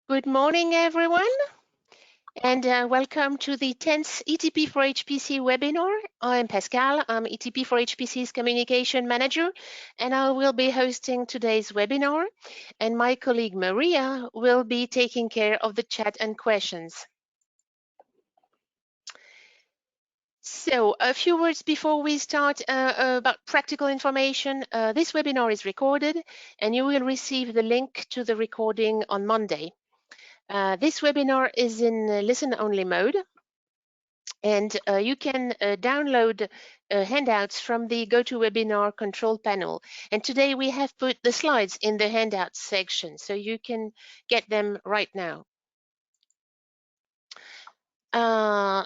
Good morning, everyone, and welcome to the 10th ETP4HPC webinar. I'm Pascal, I'm ETP4HPC's Communication Manager, and I will be hosting today's webinar, and my colleague Maria will be taking care of the chat and questions. So a few words before we start about practical information. This webinar is recorded, and you will receive the link to the recording on Monday. This webinar is in listen-only mode, and you can download handouts from the GoToWebinar control panel. And today we have put the slides in the handouts section, so you can get them right now.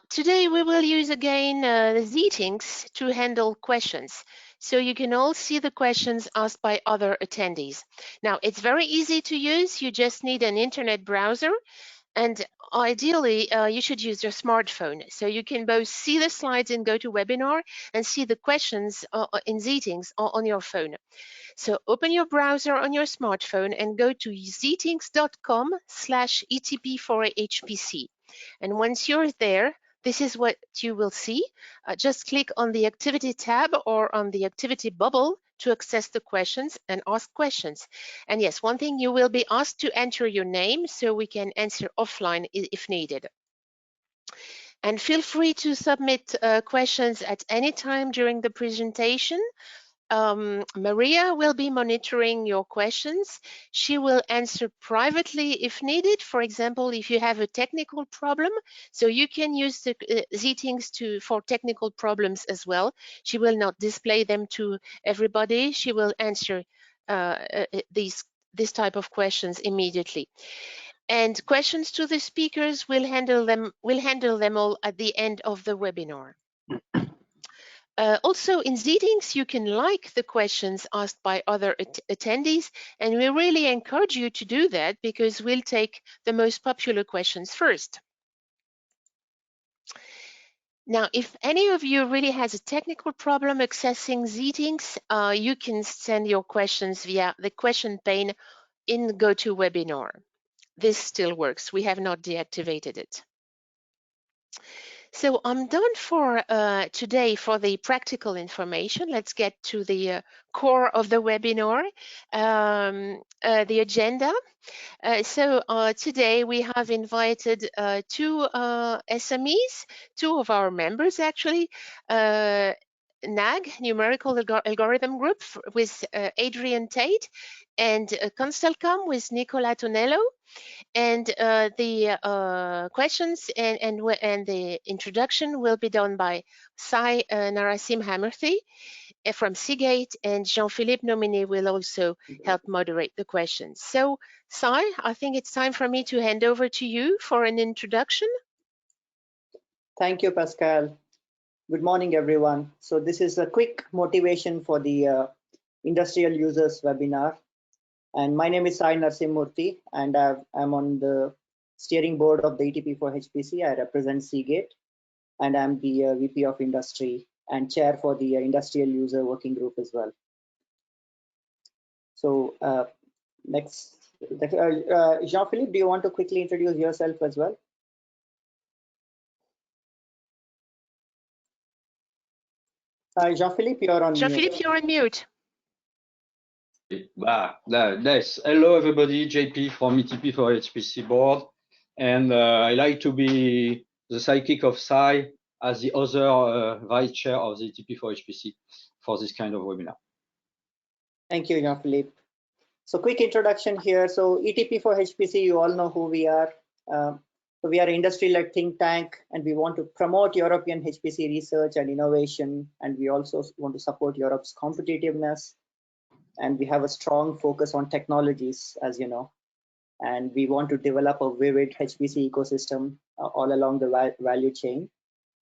Today we will use again the Zeetings to handle questions. So you can all see the questions asked by other attendees. Now, it's very easy to use. You just need an internet browser, and ideally you should use your smartphone. So you can both see the slides in GoToWebinar and see the questions in Zeetings on your phone. So open your browser on your smartphone and go to zeetings.com/ETP4HPC. And once you're there, this is what you will see. Just click on the activity tab or on the activity bubble to access the questions and ask questions. And yes, one thing, you will be asked to enter your name so we can answer offline if needed. And feel free to submit questions at any time during the presentation. Maria will be monitoring your questions. She will answer privately if needed. For example, if you have a technical problem, so you can use the Zeetings for technical problems as well. She will not display them to everybody. She will answer this type of questions immediately. And questions to the speakers will handle them all at the end of the webinar. Also in Zeetings, you can like the questions asked by other attendees, and we really encourage you to do that because we'll take the most popular questions first. Now, if any of you really has a technical problem accessing Zeetings, you can send your questions via the question pane in GoToWebinar. This still works. We have not deactivated it. So I'm done for today for the practical information. Let's get to the core of the webinar, the agenda. So today we have invited two SMEs, two of our members actually, NAG, Numerical Algorithm Group with Adrian Tate, and Constelcom with Nicola Tonello. And the questions and the introduction will be done by Sai Narasimhamurthy from Seagate, and Jean-Philippe Nominé will also help moderate the questions. So Sai, I think it's time for me to hand over to you for an introduction. Thank you, Pascal. Good morning, everyone. So this is a quick motivation for the industrial users webinar. And my name is Sai Narasimhamurthy, and I'm on the steering board of the ETP4HPC. I represent Seagate, and I'm the VP of Industry and chair for the Industrial User Working Group as well. So next, Jean-Philippe, do you want to quickly introduce yourself as well? Jean-Philippe, you're on mute. Jean-Philippe, you're on mute. Yes. Hello, everybody. JP from ETP4HPC board, and I like to be the sidekick of Sai as the other vice chair of the ETP4HPC for this kind of webinar. Thank you, Jean-Philippe. So quick introduction here. So ETP4HPC, you all know who we are. So we are an industry-led think tank, and we want to promote European HPC research and innovation, and we also want to support Europe's competitiveness. And we have a strong focus on technologies, as you know, and we want to develop a vivid HPC ecosystem all along the value chain.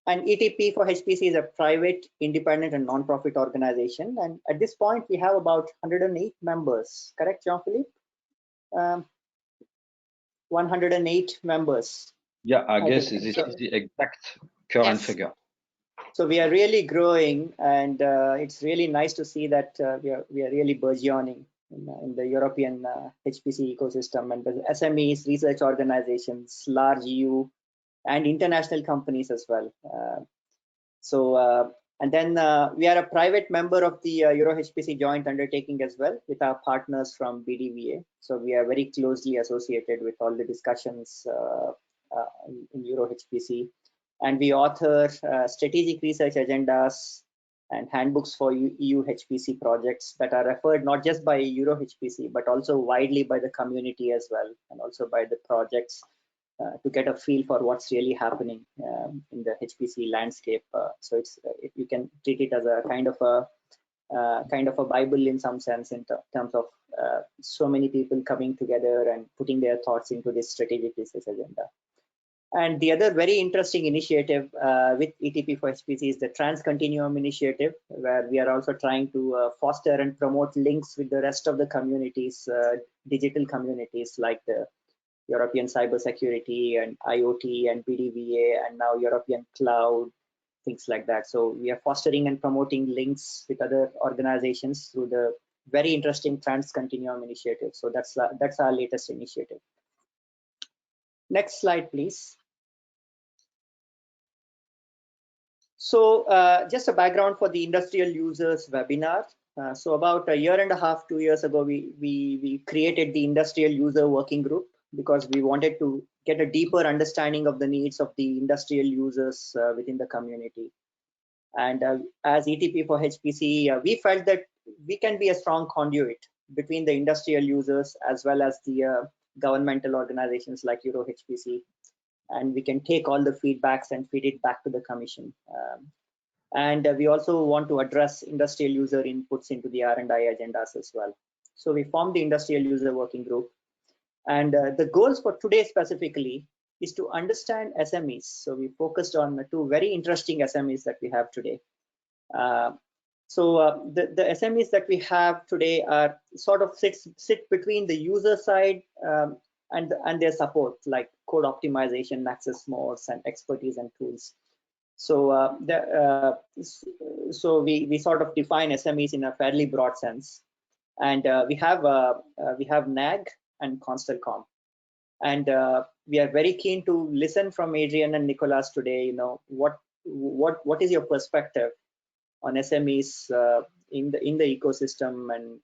And ETP4HPC is a private, independent, and non-profit organization. And at this point, we have about 108 members. Correct, Jean-Philippe? 108 members. Yeah, I guess this is the exact current figure. So we are really growing, and it's really nice to see that we are really burgeoning. in the European HPC ecosystem, and the SMEs, research organizations, large EU and international companies as well. And then we are a private member of the Euro HPC joint undertaking as well, with our partners from BDVA. So we are very closely associated with all the discussions in Euro HPC, and we author strategic research agendas and handbooks for EU HPC projects that are referred not just by Euro HPC, but also widely by the community as well, and also by the projects to get a feel for what's really happening in the HPC landscape. So you can treat it as a kind of a Bible in some sense, in terms of so many people coming together and putting their thoughts into this strategic research agenda. And the other very interesting initiative with ETP4HPC is the Continuum initiative, where we are also trying to foster and promote links with the rest of the communities, digital communities like the European cybersecurity and IoT and BDVA and now European cloud, things like that. So we are fostering and promoting links with other organizations through the very interesting Continuum initiative. So that's our latest initiative. Next slide, please. So just a background for the industrial users webinar. So about a year and a half, 2 years ago, we created the industrial user working group, because we wanted to get a deeper understanding of the needs of the industrial users within the community. And as ETP4HPC, we felt that we can be a strong conduit between the industrial users as well as the governmental organizations like Euro HPC, and we can take all the feedbacks and feed it back to the commission. And we also want to address industrial user inputs into the R&I agendas as well. So we formed the industrial user working group. And the goals for today specifically is to understand SMEs. So we focused on two very interesting SMEs that we have today. The SMEs that we have today are sort of sit between the user side and their support, like code optimization, access modes, and expertise and tools. So we sort of define SMEs in a fairly broad sense, and we have NAG and Constelcom, and we are very keen to listen from Adrian and Nicolas today. You know, what is your perspective on SMEs in the ecosystem, and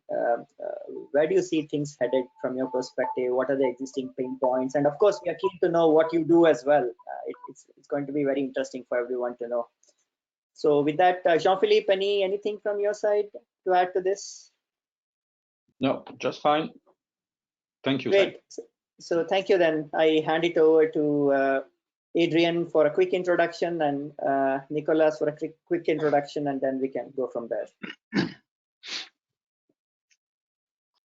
where do you see things headed from your perspective? What are the existing pain points? And of course, we are keen to know what you do as well. It's going to be very interesting for everyone to know. So with that, Jean-Philippe, anything from your side to add to this? No, just fine. Thank you. Great. So thank you. Then I hand it over to Adrian for a quick introduction, and Nicolas for a quick introduction, and then we can go from there.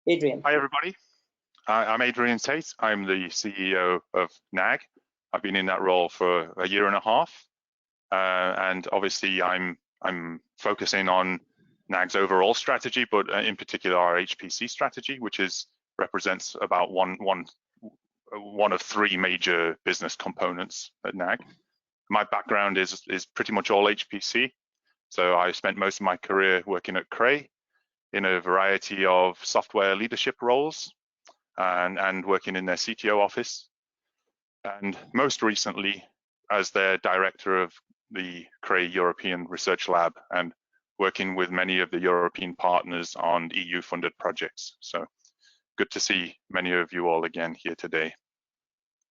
Adrian. Hi, everybody. I'm Adrian Tate. I'm the CEO of NAG. I've been in that role for a year and a half, and obviously I'm focusing on NAG's overall strategy, but in particular our HPC strategy, which represents about one of three major business components at NAG. My background is pretty much all HPC. So I spent most of my career working at Cray in a variety of software leadership roles and working in their CTO office. And most recently as their director of the Cray European Research Lab and working with many of the European partners on EU funded projects. So good to see many of you all again here today.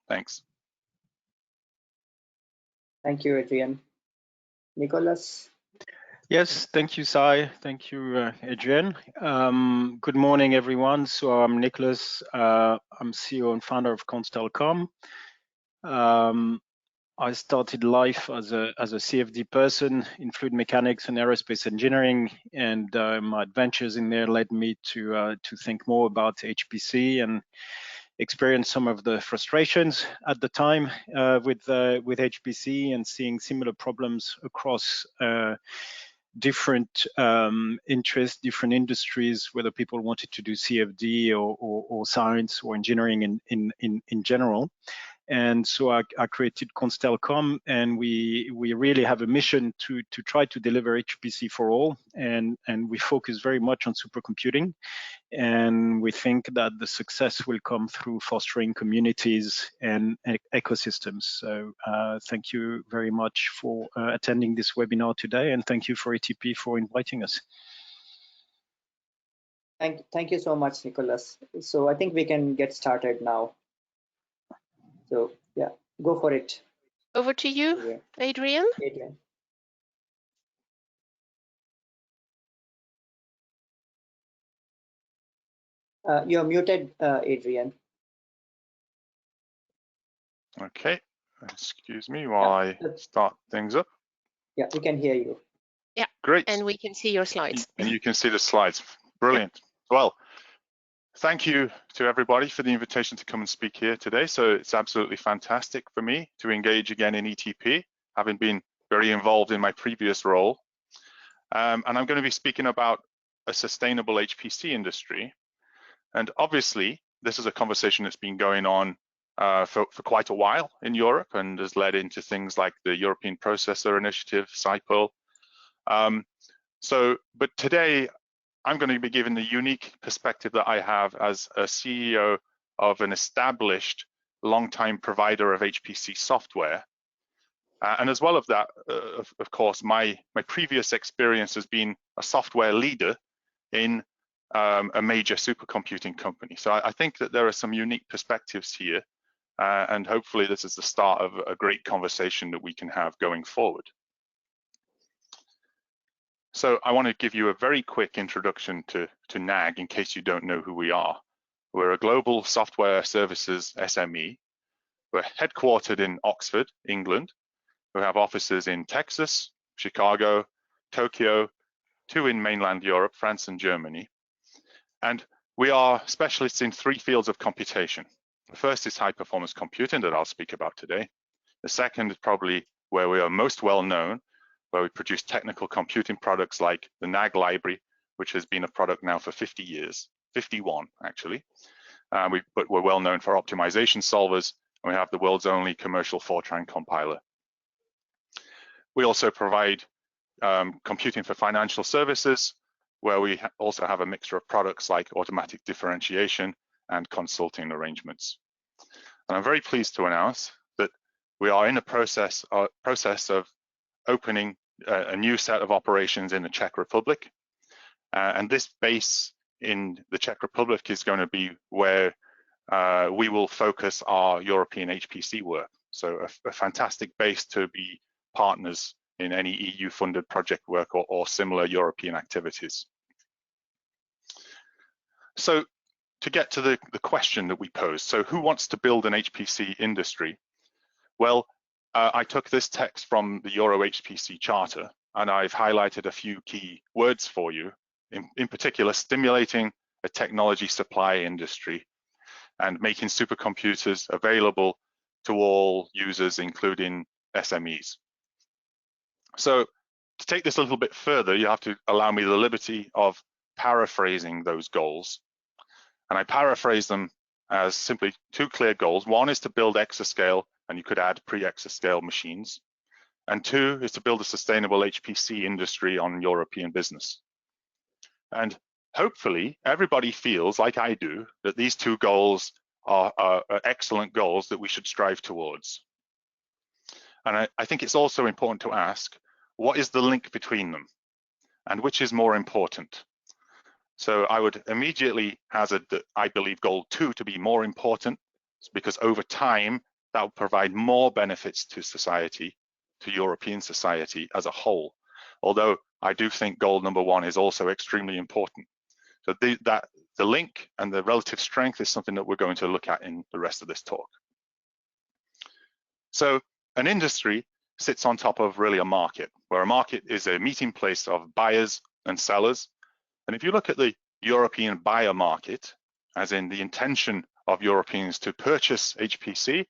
Thanks. Thank you, Adrian. Nicolas? Yes, thank you, Sai. Thank you, Adrian. Good morning, everyone. So I'm Nicolas. I'm CEO and founder of Constelcom. I started life as a CFD person in fluid mechanics and aerospace engineering, and my adventures in there led me to think more about HPC and experience some of the frustrations at the time with HPC, and seeing similar problems across different interests, different industries, whether people wanted to do CFD or science or engineering in general. And so I created Constelcom, and we really have a mission to try to deliver HPC for all, and we focus very much on supercomputing. And we think that the success will come through fostering communities and ecosystems. So thank you very much for attending this webinar today, and thank you for ETP for inviting us. Thank you so much, Nicholas. So I think we can get started now. So yeah, go for it. Over to you, Adrian. Adrian. You're muted, Adrian. Okay, excuse me while I start things up. Yeah, we can hear you. Yeah, great. And we can see your slides. And you can see the slides. Brilliant. Well, thank you to everybody for the invitation to come and speak here today. So it's absolutely fantastic for me to engage again in ETP, having been very involved in my previous role. And I'm going to be speaking about a sustainable HPC industry. And obviously, this is a conversation that's been going on for quite a while in Europe and has led into things like the European Processor Initiative, SIPO. But today, I'm going to be given the unique perspective that I have as a CEO of an established long-time provider of HPC software. And as well as that, of course, my previous experience has been a software leader in a major supercomputing company. So I think that there are some unique perspectives here, and hopefully this is the start of a great conversation that we can have going forward. So I want to give you a very quick introduction to NAG in case you don't know who we are. We're a global software services SME. We're headquartered in Oxford, England. We have offices in Texas, Chicago, Tokyo, 2 in mainland Europe, France and Germany. And we are specialists in 3 fields of computation. The first is high performance computing that I'll speak about today. The second is probably where we are most well known, where we produce technical computing products like the NAG library, which has been a product now for 50 years, 51 actually. But we're well known for optimization solvers, and we have the world's only commercial Fortran compiler. We also provide computing for financial services, where we also have a mixture of products like automatic differentiation and consulting arrangements. And I'm very pleased to announce that we are in a process of opening a new set of operations in the Czech Republic. And this base in the Czech Republic is going to be where we will focus our European HPC work. So a fantastic base to be partners in any EU-funded project work or similar European activities. So to get to the question that we posed, so who wants to build an HPC industry? Well, I took this text from the Euro HPC Charter, and I've highlighted a few key words for you, in particular, stimulating a technology supply industry and making supercomputers available to all users, including SMEs. So to take this a little bit further, you have to allow me the liberty of paraphrasing those goals. And I paraphrase them as simply 2 clear goals. One is to build exascale, and you could add pre-exascale machines. And 2 is to build a sustainable HPC industry on European business. And hopefully everybody feels like I do that these 2 goals are excellent goals that we should strive towards. And I think it's also important to ask, what is the link between them? And which is more important? So I would immediately hazard that I believe goal 2 to be more important, because over time, that will provide more benefits to society, to European society as a whole. Although I do think goal number 1 is also extremely important. So the link and the relative strength is something that we're going to look at in the rest of this talk. So an industry sits on top of really a market, where a market is a meeting place of buyers and sellers. And if you look at the European buyer market, as in the intention of Europeans to purchase HPC,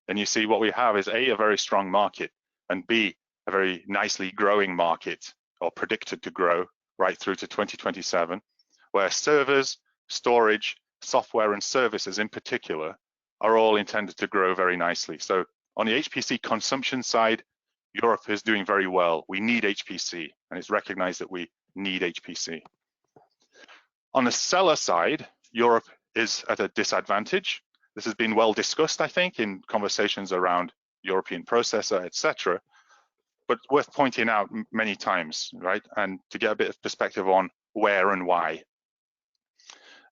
then you see what we have is A, a very strong market, and B, a very nicely growing market, or predicted to grow right through to 2027, where servers, storage, software and services in particular are all intended to grow very nicely. So on the HPC consumption side, Europe is doing very well. We need HPC, and it's recognized that we need HPC. On the seller side, Europe is at a disadvantage. This has been well discussed, I think, in conversations around European processor, etc. But worth pointing out many times, right? And to get a bit of perspective on where and why.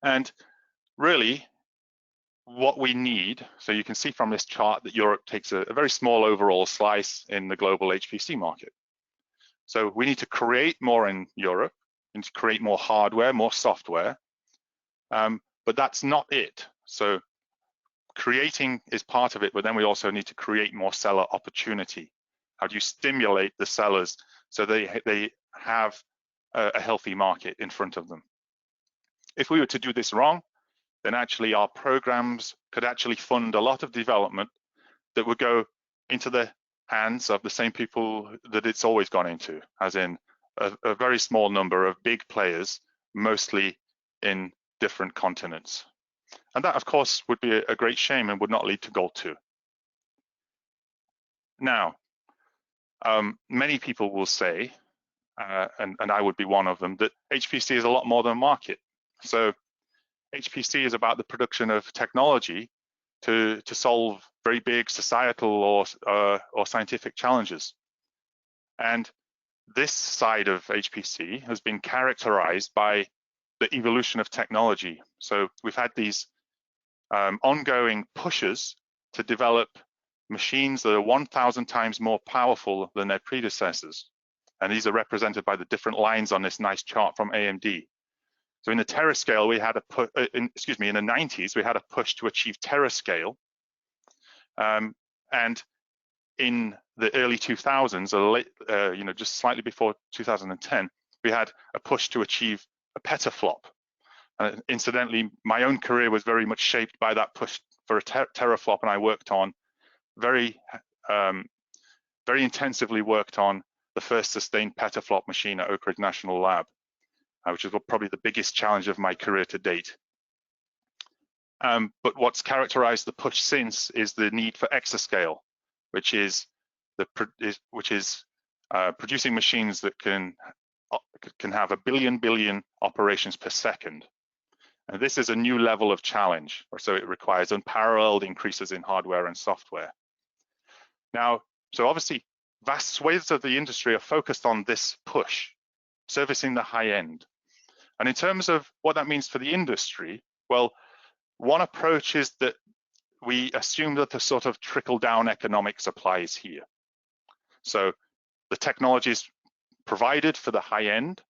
And really, what we need, so you can see from this chart that Europe takes a very small overall slice in the global HPC market. So we need to create more in Europe, and to create more hardware, more software, but that's not it. So creating is part of it, but then we also need to create more seller opportunity. How do you stimulate the sellers so they have a healthy market in front of them? If we were to do this wrong, then actually our programs could actually fund a lot of development that would go into the hands of the same people that it's always gone into, as in a very small number of big players, mostly in different continents. And that, of course, would be a great shame and would not lead to goal 2. Now, many people will say, and I would be one of them, that HPC is a lot more than a market. So HPC is about the production of technology to solve very big societal or scientific challenges. And this side of HPC has been characterized by the evolution of technology. So we've had these ongoing pushes to develop machines that are 1,000 times more powerful than their predecessors. And these are represented by the different lines on this nice chart from AMD. So in the terascale, we had in the 90s, we had a push to achieve terascale. And in the early 2000s, just slightly before 2010, we had a push to achieve a petaflop. Incidentally, my own career was very much shaped by that push for a teraflop, and I worked on very intensively worked on the first sustained petaflop machine at Oak Ridge National Lab, which is probably the biggest challenge of my career to date. But what's characterized the push since is the need for exascale, which is producing machines that can have a billion operations per second. And this is a new level of challenge, so it requires unparalleled increases in hardware and software. Now, so obviously, vast swathes of the industry are focused on this push, servicing the high end. And in terms of what that means for the industry, well, one approach is that we assume that the sort of trickle-down economics applies here. So the technologies provided for the high end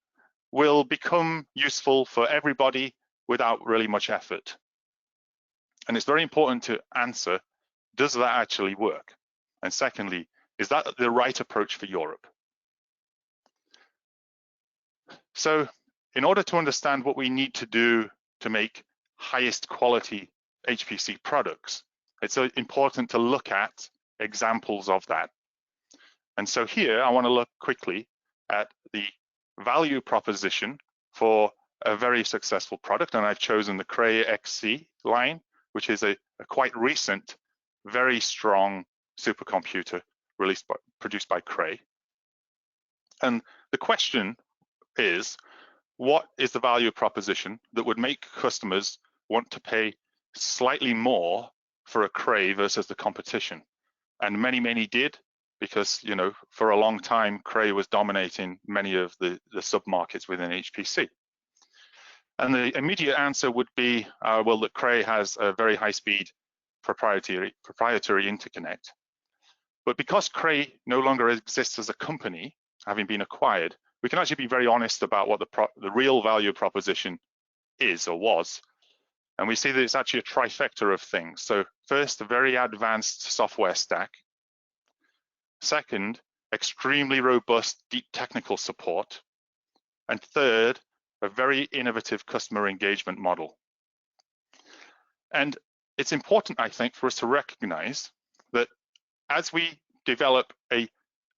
will become useful for everybody without really much effort. And it's very important to answer, does that actually work? And secondly, is that the right approach for Europe? So in order to understand what we need to do to make highest quality HPC products, it's important to look at examples of that. And so here, I want to look quickly at the value proposition for a very successful product, and I've chosen the Cray XC line, which is a quite recent, very strong supercomputer produced by Cray. And the question is, what is the value proposition that would make customers want to pay slightly more for a Cray versus the competition? And many did, because for a long time Cray was dominating many of the sub-markets within HPC. And the immediate answer would be, well, that Cray has a very high-speed proprietary interconnect. But because Cray no longer exists as a company, having been acquired, we can actually be very honest about what the real value proposition is or was. And we see that it's actually a trifecta of things. So first, a very advanced software stack. Second, extremely robust, deep technical support. And third, a very innovative customer engagement model. And it's important, I think, for us to recognize that as we develop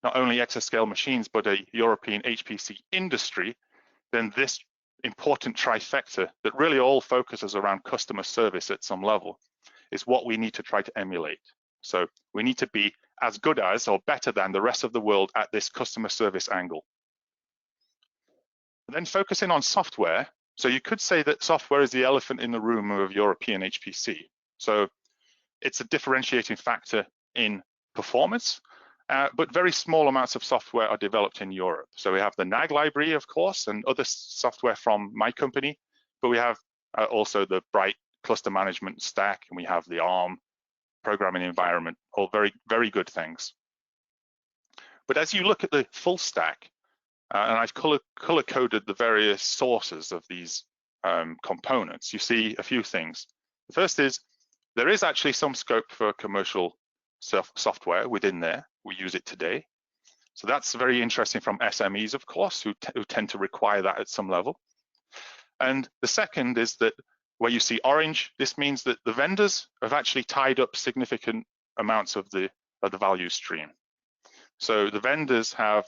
not only exascale machines, but a European HPC industry, then this important trifecta that really all focuses around customer service at some level is what we need to try to emulate. So we need to be as good as or better than the rest of the world at this customer service angle. And then focusing on software. So you could say that software is the elephant in the room of European HPC. So it's a differentiating factor in performance, but very small amounts of software are developed in Europe. So we have the NAG library, of course, and other software from my company, but we have also the Bright cluster management stack, and we have the ARM programming environment, all very, very good things. But as you look at the full stack, and I've color-coded the various sources of these components, you see a few things. The first is there is actually some scope for commercial software within there. We use it today. So that's very interesting from SMEs, of course, who tend to require that at some level. And the second is that where you see orange, this means that the vendors have actually tied up significant amounts of the value stream. So the vendors have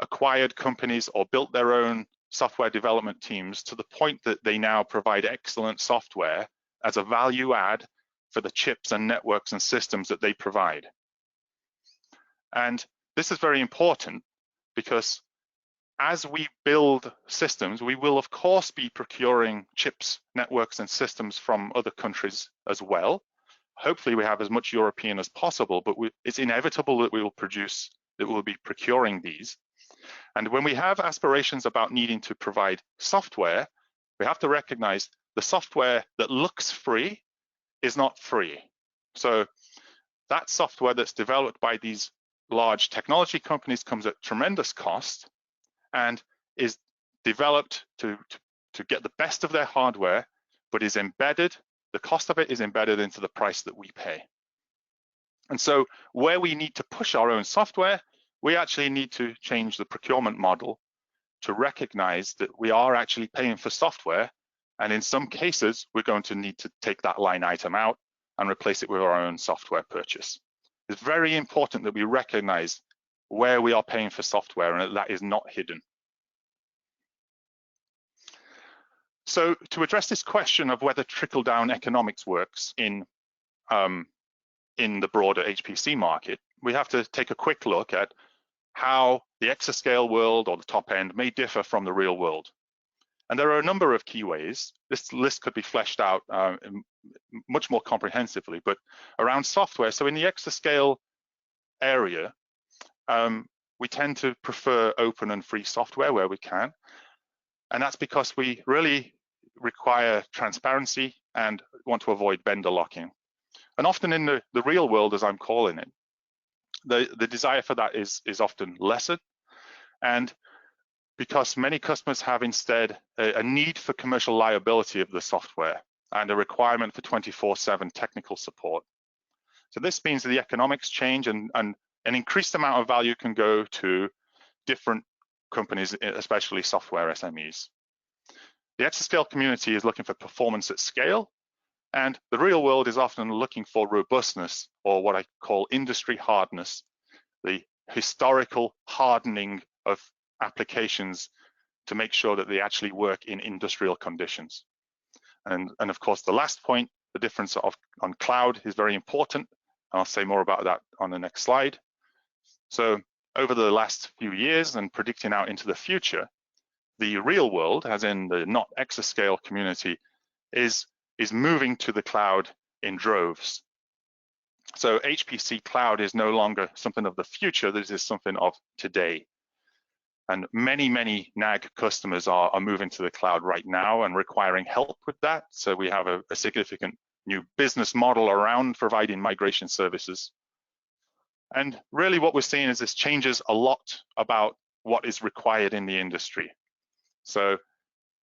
acquired companies or built their own software development teams to the point that they now provide excellent software as a value add for the chips and networks and systems that they provide. And this is very important because as we build systems, we will of course be procuring chips, networks and systems from other countries as well. Hopefully we have as much European as possible, but it's inevitable that we will be procuring these. And when we have aspirations about needing to provide software, we have to recognize the software that looks free is not free. So that software that's developed by these large technology companies comes at tremendous cost and is developed to get the best of their hardware, but is embedded, the cost of it is embedded into the price that we pay. And so where we need to push our own software, we actually need to change the procurement model to recognize that we are actually paying for software. And in some cases, we're going to need to take that line item out and replace it with our own software purchase. It's very important that we recognize where we are paying for software and that is not hidden. So to address this question of whether trickle-down economics works in the broader HPC market, we have to take a quick look at how the exascale world or the top end may differ from the real world. And there are a number of key ways. This list could be fleshed out much more comprehensively, but around software. So in the exascale area, we tend to prefer open and free software where we can. And that's because we really require transparency and want to avoid vendor locking. And often in the real world, as I'm calling it, the desire for that is often lessened. And because many customers have instead a need for commercial liability of the software and a requirement for 24/7 technical support. So this means that the economics change and an increased amount of value can go to different companies, especially software SMEs. The exascale community is looking for performance at scale, and the real world is often looking for robustness, or what I call industry hardness, the historical hardening of applications to make sure that they actually work in industrial conditions. And of course, the last point, the difference on cloud is very important. I'll say more about that on the next slide. So over the last few years and predicting out into the future, the real world, as in the not exascale community, is moving to the cloud in droves. So HPC cloud is no longer something of the future, this is something of today. And many NAG customers are moving to the cloud right now and requiring help with that. So we have a significant new business model around providing migration services. And really what we're seeing is this changes a lot about what is required in the industry. So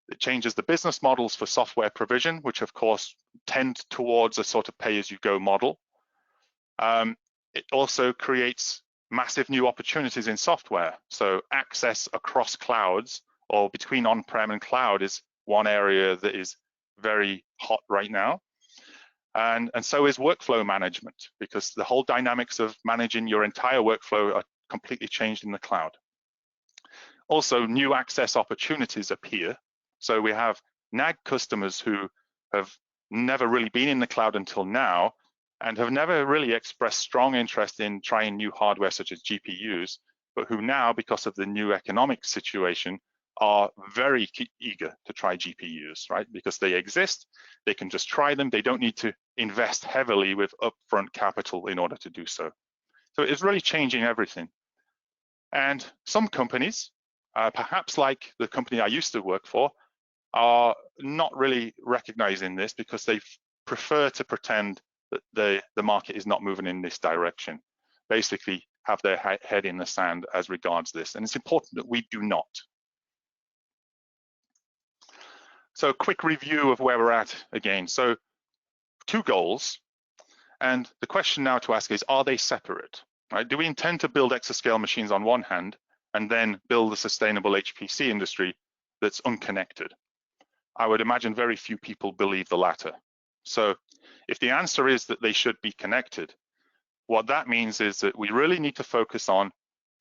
it changes the business models for software provision, which of course tend towards a sort of pay-as-you-go model. It also creates massive new opportunities in software. So access across clouds or between on-prem and cloud is one area that is very hot right now. And so is workflow management, because the whole dynamics of managing your entire workflow are completely changed in the cloud. Also, new access opportunities appear. So we have NAG customers who have never really been in the cloud until now and have never really expressed strong interest in trying new hardware such as GPUs, but who now, because of the new economic situation, are very eager to try GPUs, right? Because they exist, they can just try them. They don't need to invest heavily with upfront capital in order to do so. So it's really changing everything. And some companies, perhaps like the company I used to work for, are not really recognizing this because they prefer to pretend that the market is not moving in this direction. Basically, have their head in the sand as regards this. And it's important that we do not. So a quick review of where we're at again. So 2 goals. And the question now to ask is, are they separate? Right? Do we intend to build exascale machines on one hand and then build a sustainable HPC industry that's unconnected? I would imagine very few people believe the latter. So if the answer is that they should be connected, what that means is that we really need to focus on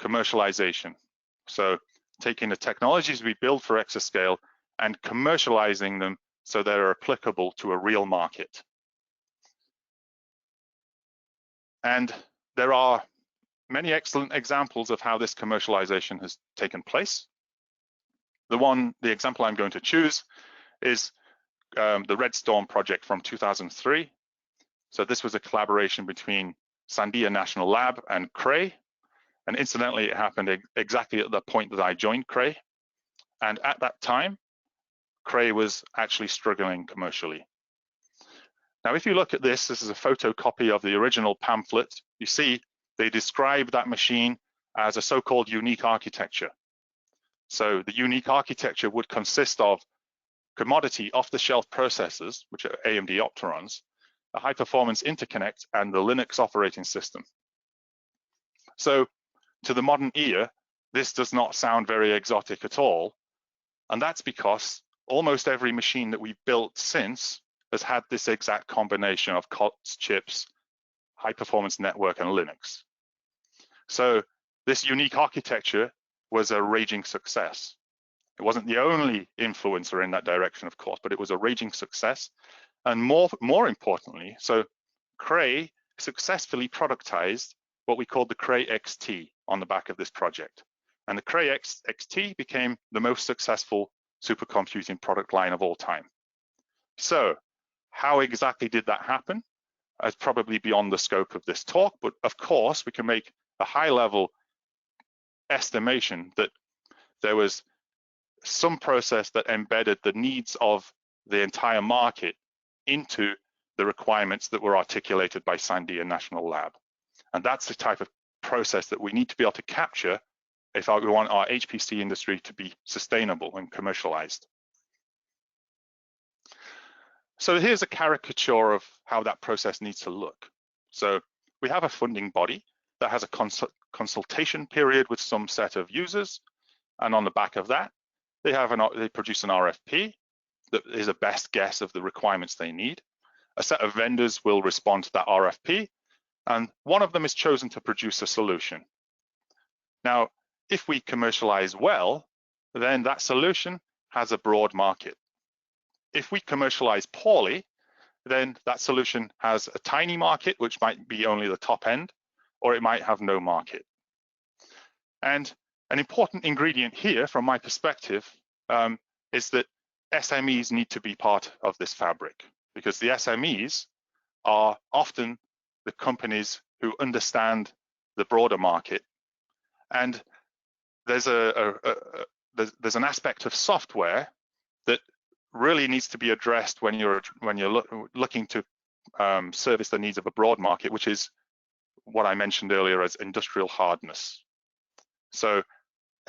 commercialization. So taking the technologies we build for exascale and commercializing them so they're applicable to a real market. And there are many excellent examples of how this commercialization has taken place. The example I'm going to choose is the Red Storm project from 2003. So this was a collaboration between Sandia National Lab and Cray. And incidentally, it happened exactly at the point that I joined Cray. And at that time, Cray was actually struggling commercially. Now, if you look at this is a photocopy of the original pamphlet. You see, they describe that machine as a so-called unique architecture. So the unique architecture would consist of commodity off-the-shelf processors, which are AMD Opterons, a high-performance interconnect, and the Linux operating system. So to the modern ear, this does not sound very exotic at all. And that's because almost every machine that we've built since has had this exact combination of COTS, chips, high-performance network, and Linux. So this unique architecture was a raging success. It wasn't the only influencer in that direction, of course, but it was a raging success. And more importantly, so Cray successfully productized what we called the Cray XT on the back of this project. And the Cray XT became the most successful supercomputing product line of all time. So how exactly did that happen? It's probably beyond the scope of this talk, but of course we can make a high-level estimation that there was some process that embedded the needs of the entire market into the requirements that were articulated by Sandia National Lab. And that's the type of process that we need to be able to capture if we want our HPC industry to be sustainable and commercialized. So here's a caricature of how that process needs to look. So we have a funding body that has a consultation period with some set of users. And on the back of that, they produce an RFP that is a best guess of the requirements they need. A set of vendors will respond to that RFP, and one of them is chosen to produce a solution. Now, if we commercialize well, then that solution has a broad market. If we commercialize poorly, then that solution has a tiny market, which might be only the top end, or it might have no market. And an important ingredient here, from my perspective, is that SMEs need to be part of this fabric, because the SMEs are often the companies who understand the broader market. And there's an aspect of software that really needs to be addressed when you're looking to service the needs of a broad market, which is what I mentioned earlier as industrial hardness. So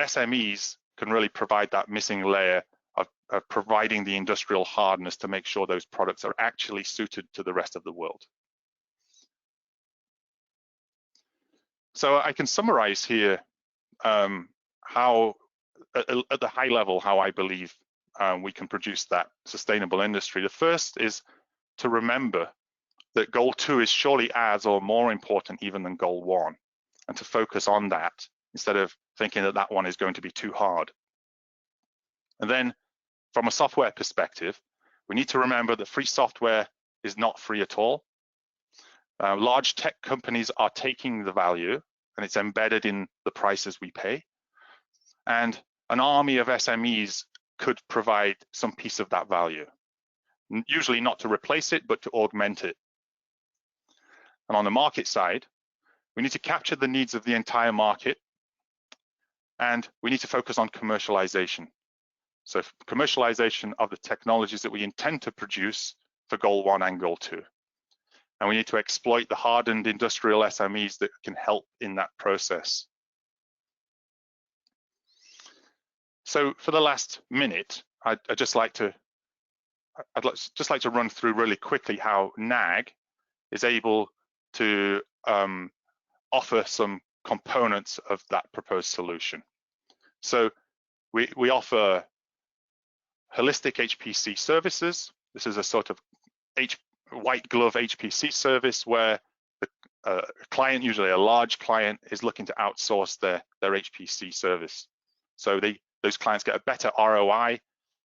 SMEs can really provide that missing layer of providing the industrial hardness to make sure those products are actually suited to the rest of the world. So I can summarize here how, at the high level, how I believe we can produce that sustainable industry. The first is to remember that goal 2 is surely as or more important even than goal 1, and to focus on that instead of thinking that that one is going to be too hard. And then from a software perspective, We need to remember that free software is not free at all. Large tech companies are taking the value and it's embedded in the prices we pay. And an army of SMEs could provide some piece of that value, usually not to replace it, but to augment it. And on the market side, we need to capture the needs of the entire market, and we need to focus on commercialization. So commercialization of the technologies that we intend to produce for goal 1 and goal 2. And we need to exploit the hardened industrial SMEs that can help in that process. So for the last minute, I'd just like to run through really quickly how NAG is able to offer some components of that proposed solution. So we offer holistic HPC services. This is a sort of white glove HPC service where a client, usually a large client, is looking to outsource their HPC service. So those clients get a better ROI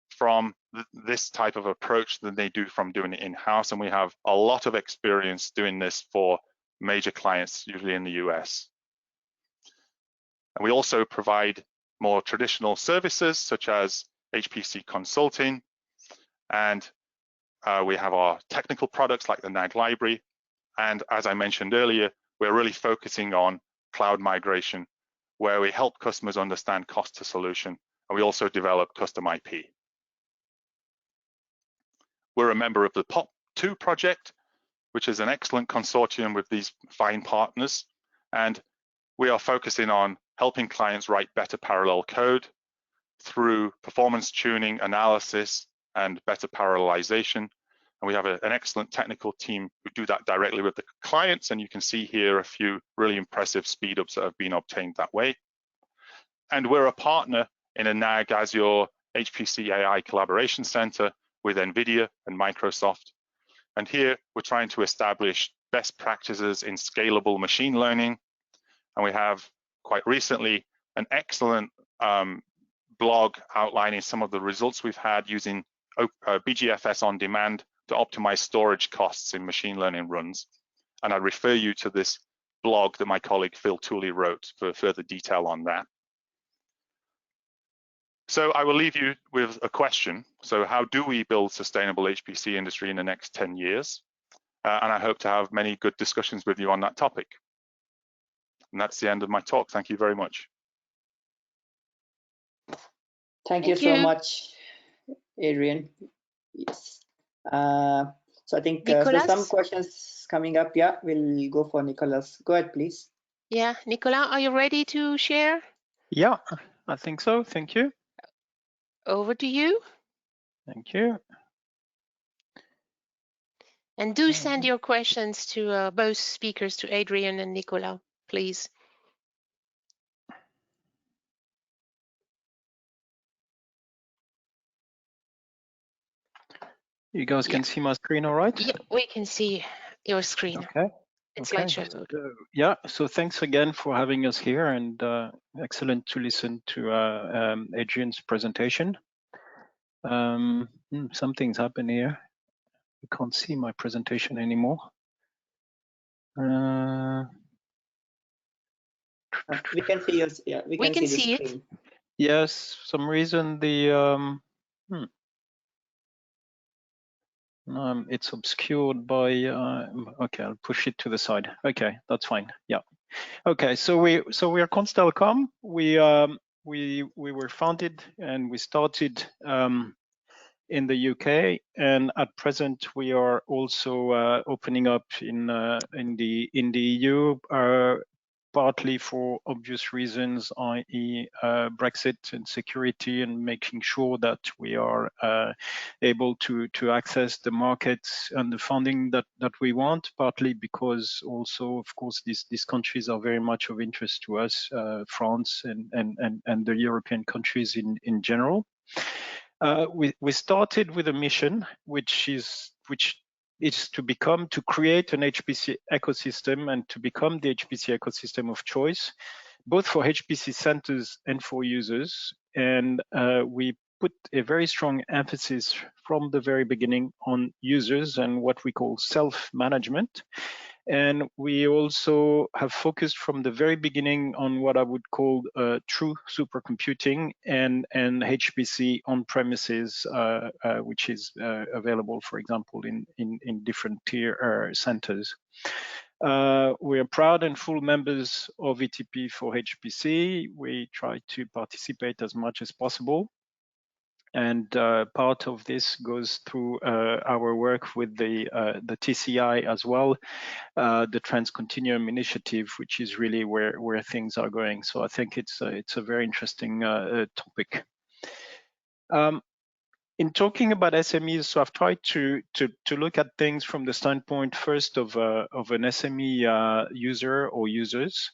from this type of approach than they do from doing it in-house. And we have a lot of experience doing this for major clients, usually in the US. And we also provide more traditional services such as HPC consulting. And we have our technical products like the NAG library. And as I mentioned earlier, we're really focusing on cloud migration, where we help customers understand cost to solution. And we also develop custom IP. We're a member of the POP2 project, which is an excellent consortium with these fine partners. And we are focusing on helping clients write better parallel code through performance tuning, analysis, and better parallelization. And we have an excellent technical team who do that directly with the clients. And you can see here a few really impressive speedups that have been obtained that way. And we're a partner in a NAG Azure HPC AI Collaboration Center with NVIDIA and Microsoft. And here we're trying to establish best practices in scalable machine learning. And we have quite recently an excellent blog outlining some of the results we've had using BGFS on demand to optimize storage costs in machine learning runs. And I refer you to this blog that my colleague Phil Tooley wrote for further detail on that. So I will leave you with a question. So how do we build sustainable HPC industry in the next 10 years? And I hope to have many good discussions with you on that topic. And that's the end of my talk. Thank you very much. Thank you so much, Adrian. Yes. So I think there's some questions coming up. Yeah, we'll go for Nicolas. Go ahead, please. Yeah, Nicolas, are you ready to share? Yeah, I think so. Thank you. Over to you. Thank you. And do send your questions to both speakers, to Adrian and Nicolas, please. You guys can see my screen all right? Yeah, we can see your screen. Okay. It's okay. slideshow mode. Yeah, so thanks again for having us here, and excellent to listen to Adrian's presentation. Something's happened here. I can't see my presentation anymore. We can see yours. Yeah, we can see the screen. Yes, for some reason the it's obscured by. Okay, I'll push it to the side. Okay, that's fine. Yeah. Okay, so we are Constellcom. We were founded and we started in the UK, and at present we are also opening up in the EU, partly for obvious reasons, i.e. Brexit and security, and making sure that we are able to access the markets and the funding that we want, partly because also, of course, these countries are very much of interest to us, France and the European countries in general. We started with a mission, which is to create an HPC ecosystem and to become the HPC ecosystem of choice, both for HPC centers and for users. And we put a very strong emphasis from the very beginning on users and what we call self-management. And we also have focused from the very beginning on what I would call true supercomputing and HPC on premises, which is available, for example, in different tier centers. We are proud and full members of ETP4HPC. We try to participate as much as possible. And part of this goes through our work with the TCI as well, the Continuum initiative, which is really where things are going. So I think it's a very interesting topic. In talking about SMEs, so I've tried to look at things from the standpoint first of an SME user or users,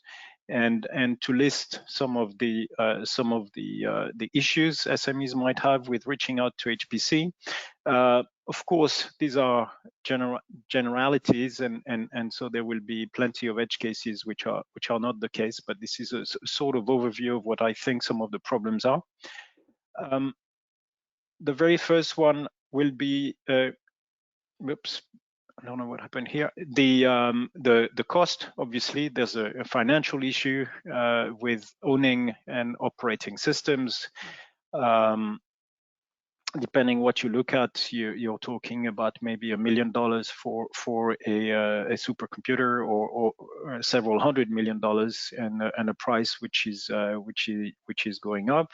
and to list some of the issues SMEs might have with reaching out to HPC. Of course, these are generalities, and so there will be plenty of edge cases which are not the case. But this is a sort of overview of what I think some of the problems are. The very first one will be, whoops, I don't know what happened here. The cost, obviously, there's a financial issue with owning and operating systems. Depending what you look at, you're talking about maybe $1 million for a supercomputer, or several $100 million, and a price which is going up.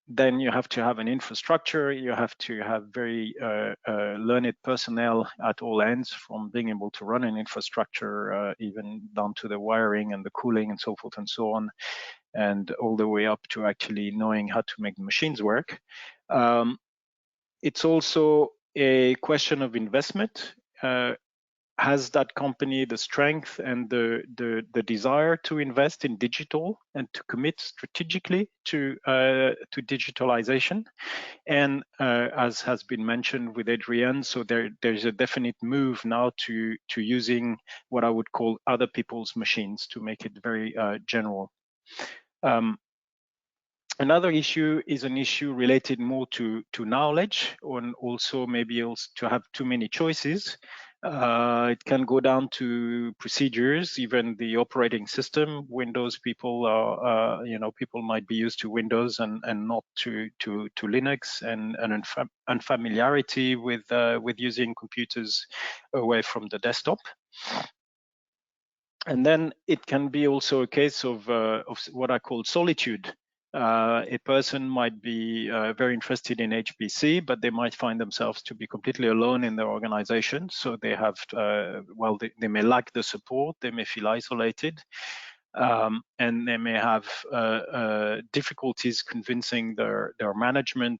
Then you have to have an infrastructure. You have to have very learned personnel at all ends, from being able to run an infrastructure, even down to the wiring and the cooling and so forth and so on, and all the way up to actually knowing how to make the machines work. It's also a question of investment. Has that company the strength and the desire to invest in digital and to commit strategically to digitalization? And as has been mentioned with Adrienne, so there's a definite move now to using what I would call other people's machines, to make it very general. Another issue is an issue related more to knowledge, and also maybe also to have too many choices. It can go down to procedures, even the operating system. Windows people are, people might be used to Windows and not to Linux, and unfamiliarity with using computers away from the desktop. And then it can be also a case of what I call solitude. A person might be very interested in HPC, but they might find themselves to be completely alone in their organization. So they have, they may lack the support, they may feel isolated, and they may have difficulties convincing their management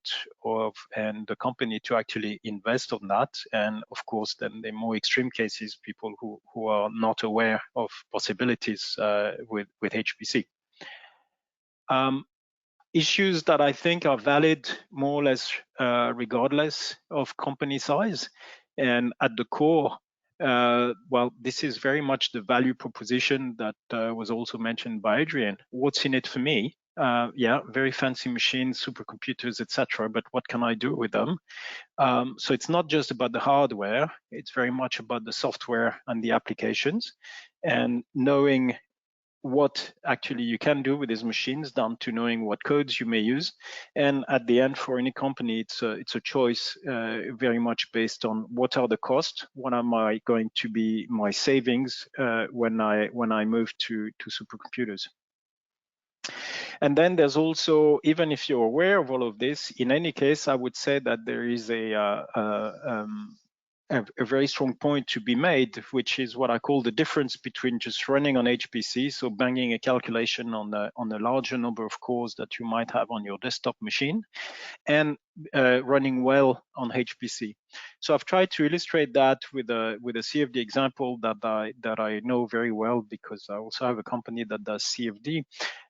and the company to actually invest on that. And of course, then the more extreme cases, people who are not aware of possibilities with HPC. Issues that I think are valid more or less regardless of company size. And at the core, this is very much the value proposition that was also mentioned by Adrienne. What's in it for me? Yeah, very fancy machines, supercomputers, etc. But what can I do with them? So it's not just about the hardware. It's very much about the software and the applications, and knowing what actually you can do with these machines, down to knowing what codes you may use. And at the end, for any company, it's a choice very much based on what are the costs, what am I going to be my savings when I move to supercomputers. And then there's also, even if you're aware of all of this, in any case, I would say that there is a very strong point to be made, which is what I call the difference between just running on HPC, so banging a calculation on a larger number of cores that you might have on your desktop machine, and running well on HPC. So I've tried to illustrate that with a CFD example that I know very well, because I also have a company that does CFD,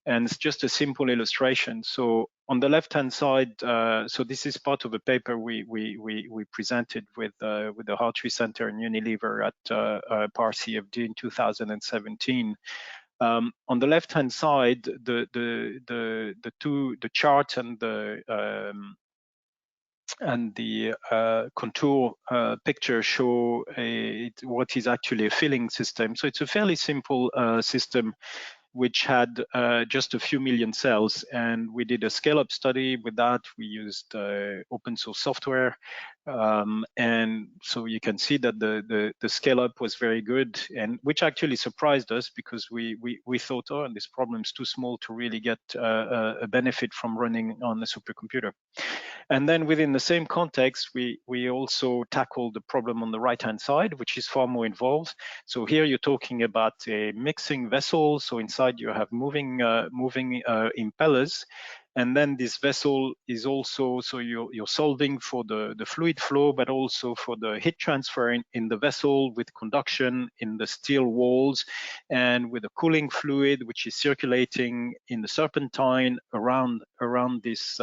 and it's just a simple illustration. So on the left-hand side, so this is part of a paper we presented with the Hartree Center and Unilever at PAR CFD in 2017. On the left-hand side, the chart and the contour picture show what is actually a filling system. So it's a fairly simple system which had just a few million cells, and we did a scale-up study with that. We used open source software, and so you can see that the scale-up was very good, and which actually surprised us because we thought, oh, this problem is too small to really get a benefit from running on a supercomputer. And then within the same context, we also tackled the problem on the right-hand side, which is far more involved. So here you're talking about a mixing vessel. So inside you have moving impellers. And then this vessel is also, so you're solving for the fluid flow, but also for the heat transfer in the vessel with conduction in the steel walls and with a cooling fluid, which is circulating in the serpentine around this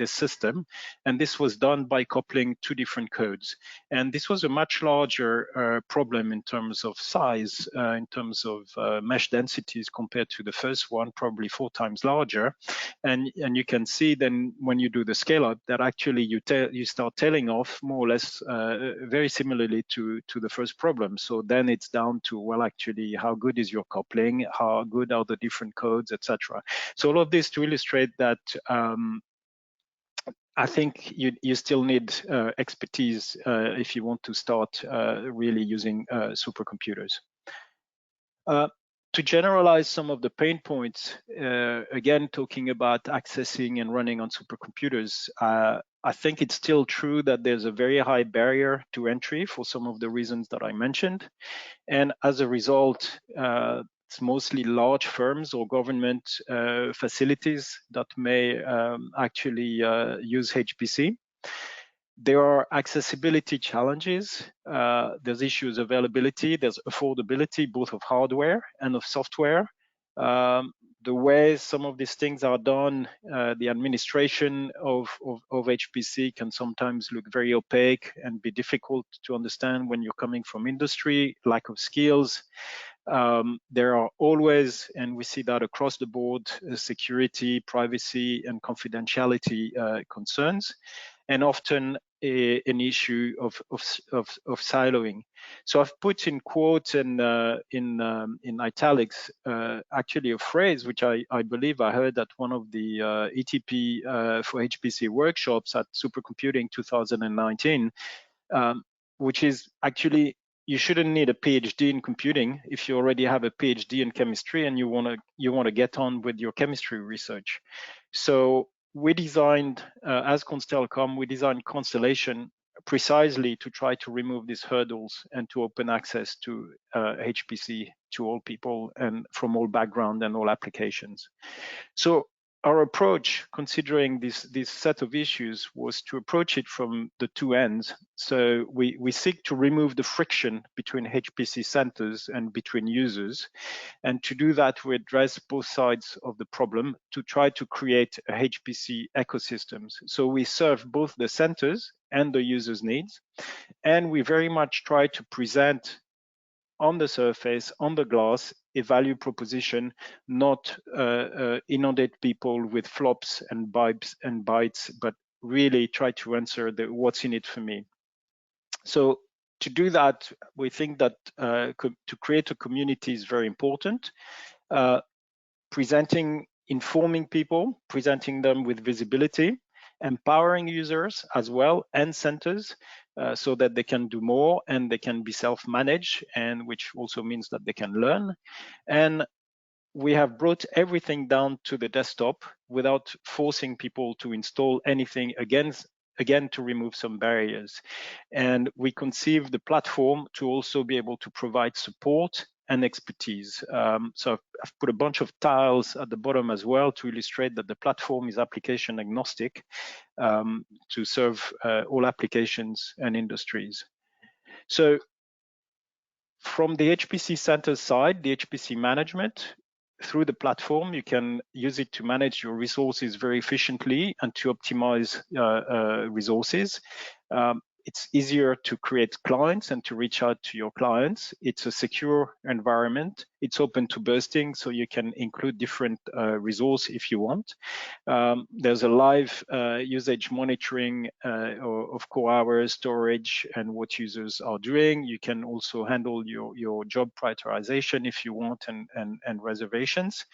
system. And this was done by coupling two different codes. And this was a much larger problem in terms of size, in terms of mesh densities compared to the first one, probably 4 times larger. And you can see then when you do the scale up that actually you start tailing off more or less very similarly to the first problem. So then it's down to, well, actually, how good is your coupling? How good are the different codes, etc. So all of this to illustrate that I think you still need expertise if you want to start really using supercomputers. To generalize some of the pain points, again, talking about accessing and running on supercomputers, I think it's still true that there's a very high barrier to entry for some of the reasons that I mentioned. And as a result, it's mostly large firms or government facilities that may actually use HPC. There are accessibility challenges. There's issues of availability. There's affordability, both of hardware and of software. The way some of these things are done, the administration of HPC can sometimes look very opaque and be difficult to understand when you're coming from industry, lack of skills. There are always, and we see that across the board, security, privacy, and confidentiality concerns, and often an issue of siloing. So I've put in quotes and in italics actually a phrase which I believe I heard at one of the ETP4HPC workshops at Supercomputing 2019, which is actually, you shouldn't need a PhD in computing if you already have a PhD in chemistry and you want to get on with your chemistry research. So we designed, as Constelcom, we designed Constellation precisely to try to remove these hurdles and to open access to HPC to all people and from all background and all applications. So our approach, considering this set of issues, was to approach it from the two ends. So we seek to remove the friction between HPC centers and between users. And to do that, we address both sides of the problem to try to create a HPC ecosystems. So we serve both the centers and the users' needs. And we very much try to present on the surface, on the glass, a value proposition, not inundate people with flops and bytes, but really try to answer what's in it for me. So to do that, we think that to create a community is very important. Informing people, presenting them with visibility, empowering users as well and centers so that they can do more and they can be self-managed, and which also means that they can learn. And we have brought everything down to the desktop without forcing people to install anything, again to remove some barriers. And we conceived the platform to also be able to provide support and expertise. So I've put a bunch of tiles at the bottom as well to illustrate that the platform is application agnostic to serve all applications and industries. So from the HPC Center side, the HPC management, through the platform, you can use it to manage your resources very efficiently and to optimize resources. It's easier to create clients and to reach out to your clients. It's a secure environment. It's open to bursting, so you can include different resource if you want. There's a live usage monitoring of core hours, storage, and what users are doing. You can also handle your job prioritization if you want, and reservations.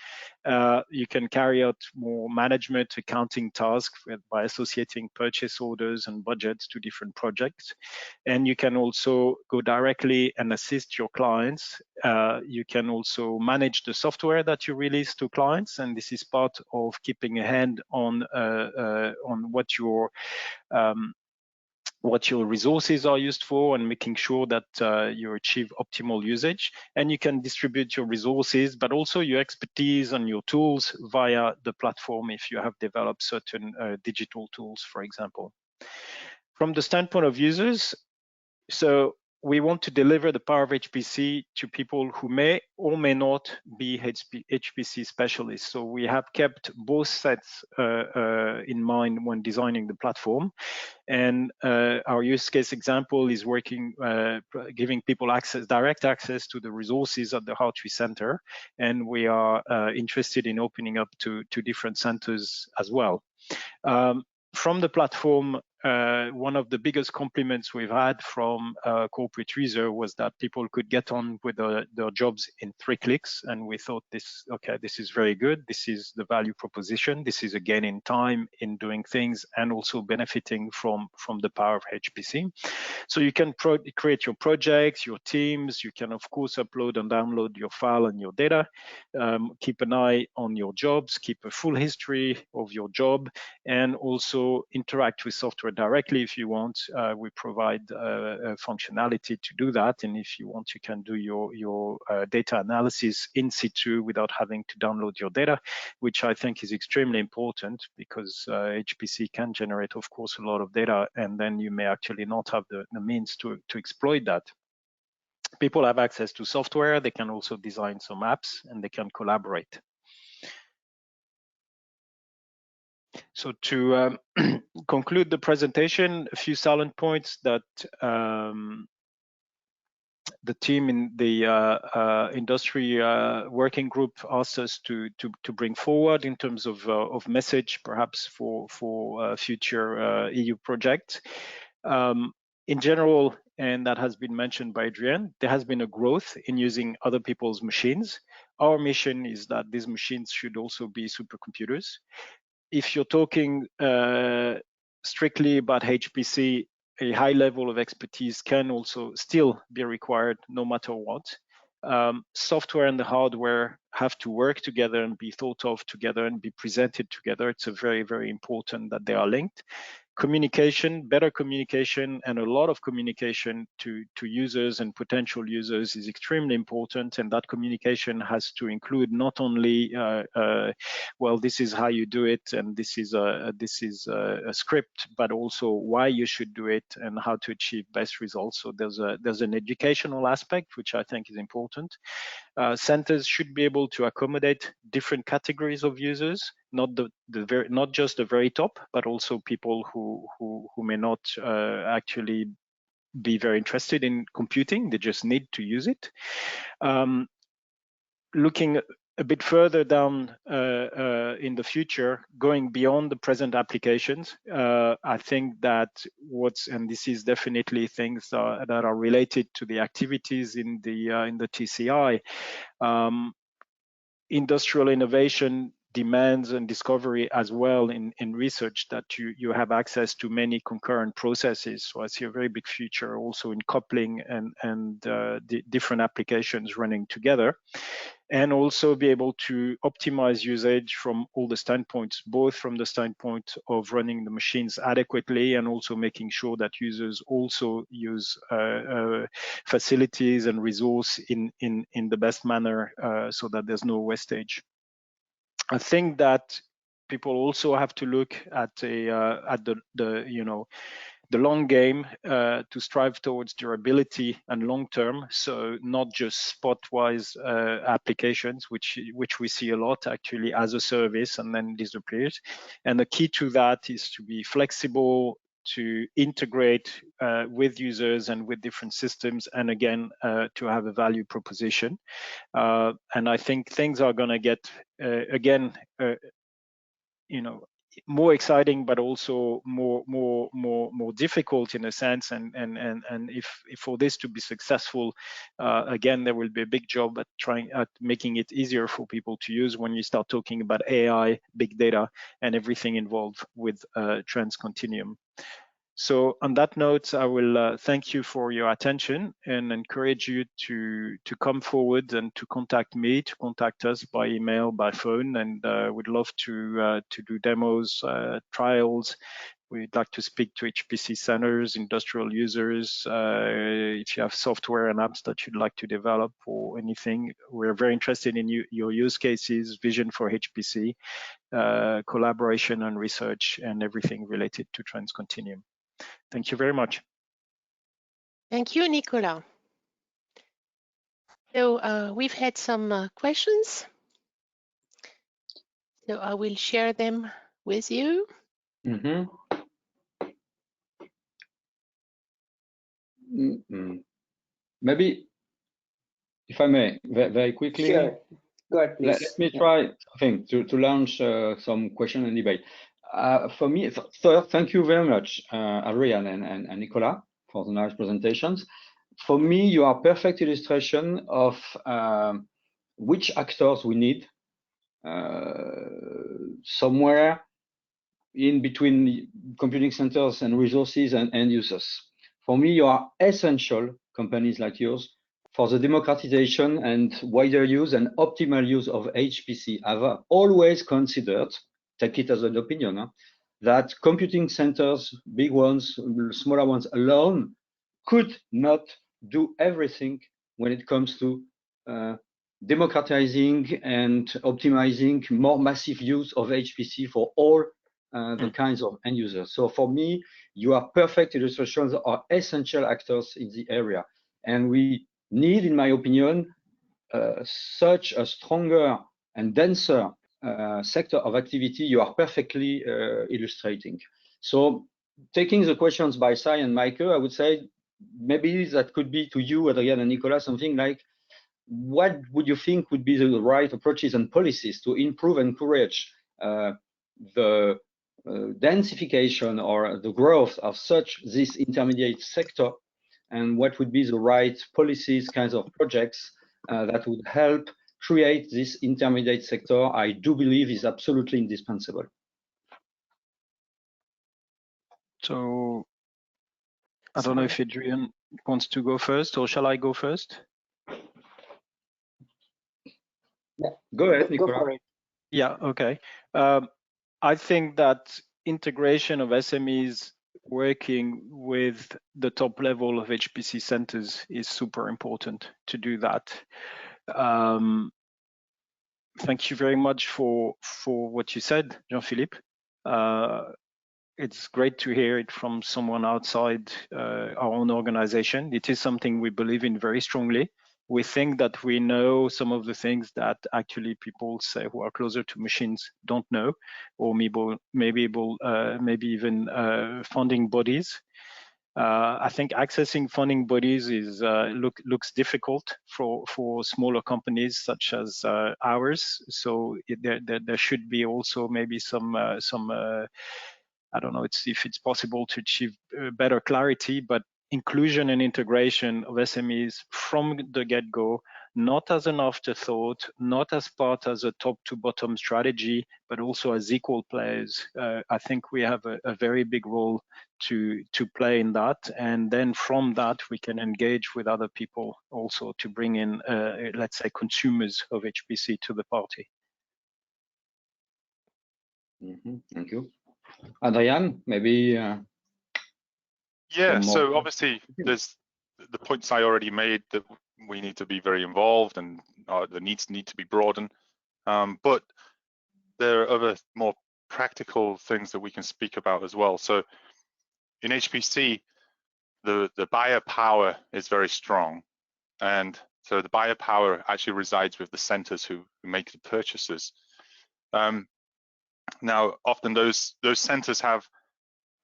You can carry out more management accounting tasks by associating purchase orders and budgets to different projects. And you can also go directly and assist your clients. You can also manage the software that you release to clients, and this is part of keeping a hand on what your resources are used for, and making sure that you achieve optimal usage. And you can distribute your resources, but also your expertise and your tools via the platform if you have developed certain digital tools, for example. From the standpoint of users, so we want to deliver the power of HPC to people who may or may not be HPC specialists. So we have kept both sets in mind when designing the platform. And our use case example is working, giving people direct access to the resources at the Heart Center. And we are interested in opening up to different centers as well. From the platform, one of the biggest compliments we've had from corporate user was that people could get on with their jobs in 3 clicks, and we thought this is very good. This is the value proposition. This is a gain in time in doing things, and also benefiting from the power of HPC. So you can create your projects, your teams. You can of course upload and download your file and your data. Keep an eye on your jobs. Keep a full history of your job, and also interact with software directly if you want. We provide functionality to do that, and if you want, you can do your data analysis in situ without having to download your data, which I think is extremely important, because HPC can generate, of course, a lot of data, and then you may actually not have the means to exploit that. People have access to software. They can also design some apps, and they can collaborate. So to conclude the presentation, a few salient points that the team in the industry working group asked us to bring forward in terms of message, perhaps for future EU projects. In general, and that has been mentioned by Adrienne, there has been a growth in using other people's machines. Our mission is that these machines should also be supercomputers. If you're talking strictly about HPC, a high level of expertise can also still be required no matter what. Software and the hardware have to work together and be thought of together and be presented together. It's a very, very important that they are linked. Communication, better communication, and a lot of communication to users and potential users is extremely important, and that communication has to include not only well, this is how you do it, and this is a script, but also why you should do it and how to achieve best results. So there's an educational aspect which I think is important. Centers should be able to accommodate different categories of users, not just the very top, but also people who may not actually be very interested in computing. They just need to use it. Looking a bit further down in the future, going beyond the present applications, I think that and this is definitely things that are related to the activities in the TCI. Industrial innovation demands and discovery as well in research that you have access to many concurrent processes. So I see a very big future also in coupling and the different applications running together, and also be able to optimize usage from all the standpoints, both from the standpoint of running the machines adequately and also making sure that users also use facilities and resource in the best manner so that there's no wastage. I think that people also have to look at the long game to strive towards durability and long term. So not just spot-wise applications, which we see a lot actually as a service and then disappears. And the key to that is to be flexible, to integrate with users and with different systems, and again, to have a value proposition. And I think things are going to get, again, more exciting, but also more difficult in a sense. And if for this to be successful, again, there will be a big job at making it easier for people to use when you start talking about AI, big data, and everything involved with Continuum. So on that note, I will thank you for your attention and encourage you to come forward and to contact me, to contact us by email, by phone, and we'd love to do demos, trials. We'd like to speak to HPC centers, industrial users. If you have software and apps that you'd like to develop or anything, we're very interested in your use cases, vision for HPC, collaboration and research, and everything related to Continuum. Thank you very much. Thank you, Nicolas. So we've had some questions. So I will share them with you. Mm-hmm. Maybe, if I may, very quickly. Sure. Go ahead, please. Let me try, I think, to launch some question and debate. For me, third, thank you very much, Adrian and Nicolas, for the nice presentations. For me, you are a perfect illustration of which actors we need somewhere in between computing centers and resources and end users. For me, you are essential, companies like yours, for the democratization and wider use and optimal use of HPC. I've always considered, take it as an opinion, that computing centers, big ones, smaller ones alone, could not do everything when it comes to democratizing and optimizing more massive use of HPC for all the kinds of end users. So for me, you are perfect illustrations are essential actors in the area. And we need, in my opinion, such a stronger and denser sector of activity you are perfectly illustrating. So taking the questions by Sai and Michael, I would say maybe that could be to you, Adrian and Nicolas, something like, what would you think would be the right approaches and policies to improve and encourage the densification or the growth of this intermediate sector, and what would be the right policies, kinds of projects that would help create this intermediate sector? I do believe is absolutely indispensable. So I don't know if Adrian wants to go first, or shall I go first? Yeah. Go ahead, Nicolas. Go for it. Yeah, okay. I think that integration of SMEs working with the top level of HPC centers is super important to do that. Thank you very much for what you said, Jean-Philippe. It's great to hear it from someone outside our own organization. It is something we believe in very strongly. We think that we know some of the things that actually people say who are closer to machines don't know, or maybe even funding bodies. I think accessing funding bodies is looks difficult for smaller companies such as ours. So there should be also maybe some I don't know if it's possible to achieve better clarity, but inclusion and integration of SMEs from the get-go, not as an afterthought, not as part as a top-to-bottom strategy, but also as equal players. I think we have a very big role to play in that, and then from that we can engage with other people also to bring in, let's say, consumers of HPC to the party. Thank you. Adrian, maybe. Yeah, so obviously there's the points I already made that we need to be very involved and the needs need to be broadened. But there are other more practical things that we can speak about as well. So in HPC, the buyer power is very strong. And so the buyer power actually resides with the centers who make the purchases. Now, often those centers have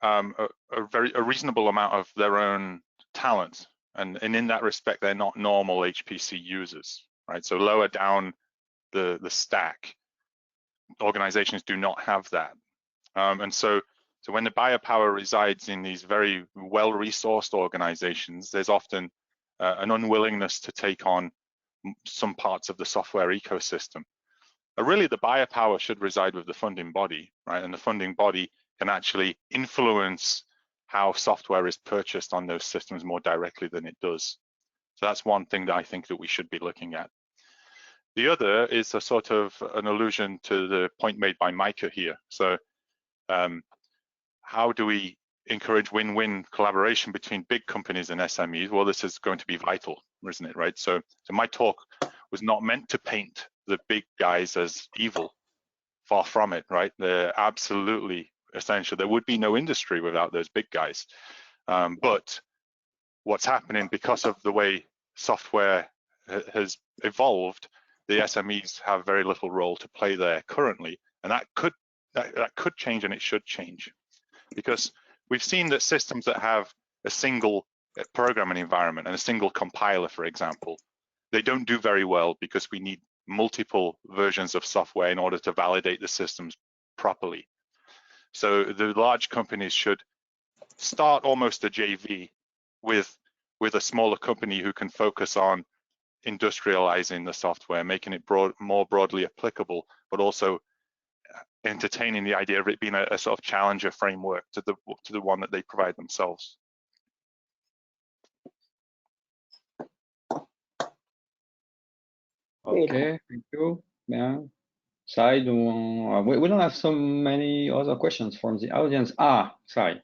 a reasonable amount of their own talent, and in that respect, they're not normal HPC users, right? So lower down the stack, organizations do not have that, and so when the buyer power resides in these very well-resourced organizations, there's often an unwillingness to take on some parts of the software ecosystem. But really, the buyer power should reside with the funding body, right? And the funding body can actually influence how software is purchased on those systems more directly than it does. So that's one thing that I think that we should be looking at. The other is a sort of an allusion to the point made by Micah here. So how do we encourage win-win collaboration between big companies and SMEs? Well, this is going to be vital, isn't it, right? So my talk was not meant to paint the big guys as evil. Far from it, right? They're absolutely essential. There would be no industry without those big guys. But what's happening because of the way software has evolved, the SMEs have very little role to play there currently, and that could change, and it should change, because we've seen that systems that have a single programming environment and a single compiler, for example, they don't do very well because we need multiple versions of software in order to validate the systems properly. So the large companies should start almost a JV with a smaller company who can focus on industrializing the software, making it more broadly applicable, but also entertaining the idea of it being a sort of challenger framework to the one that they provide themselves. Okay, thank you. Yeah. Sai, we don't have so many other questions from the audience. Sai,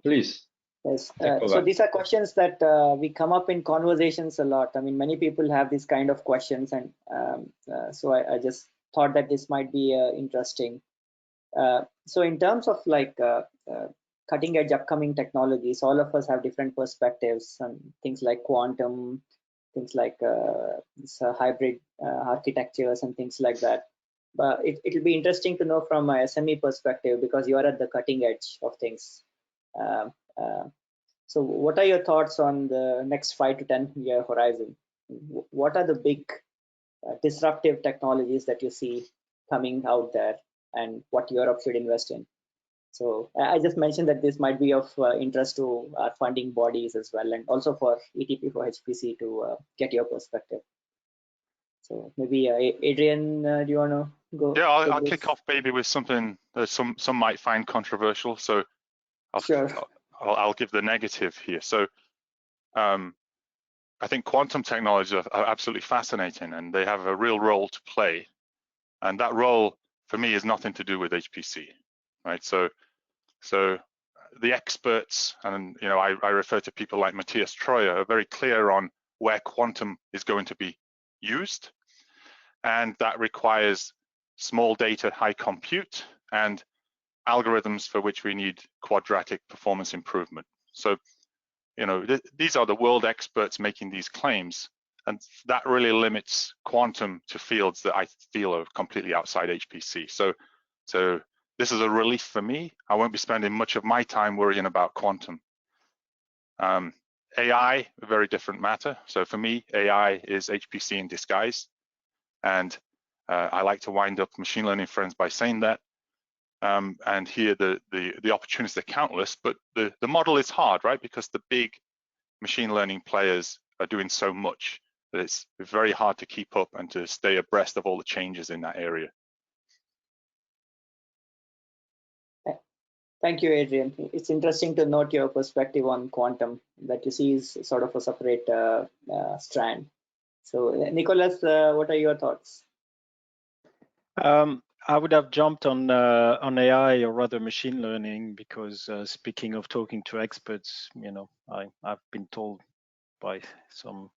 please. Yes, so these are questions that we come up in conversations a lot. I mean, many people have these kind of questions, and so I just thought that this might be interesting. So in terms of like cutting edge upcoming technologies, all of us have different perspectives on things like quantum, things like hybrid architectures and things like that. But it'll be interesting to know from a SME perspective, because you are at the cutting edge of things. So what are your thoughts on the next 5 to 10 year horizon? What are the big disruptive technologies that you see coming out there, and what Europe should invest in? So I just mentioned that this might be of interest to our funding bodies as well, and also for ETP4HPC to get your perspective. So maybe Adrian, do you want to go? Yeah, I'll kick off maybe with something that some might find controversial. So I'll give the negative here. So I think quantum technologies are absolutely fascinating, and they have a real role to play. And that role for me is nothing to do with HPC, right? So the experts, and I refer to people like Matthias Treuer, are very clear on where quantum is going to be used, and that requires small data, high compute, and algorithms for which we need quadratic performance improvement. So, these are the world experts making these claims, and that really limits quantum to fields that I feel are completely outside HPC. So this is a relief for me. I won't be spending much of my time worrying about quantum. AI, a very different matter. So for me, AI is HPC in disguise. And I like to wind up machine learning friends by saying that. And here the opportunities are countless, but the model is hard, right? Because the big machine learning players are doing so much that it's very hard to keep up and to stay abreast of all the changes in that area. Thank you, Adrian. It's interesting to note your perspective on quantum, that you see is sort of a separate strand. So Nicholas, what are your thoughts? I would have jumped on AI, or rather machine learning, because speaking of talking to experts, I've been told by some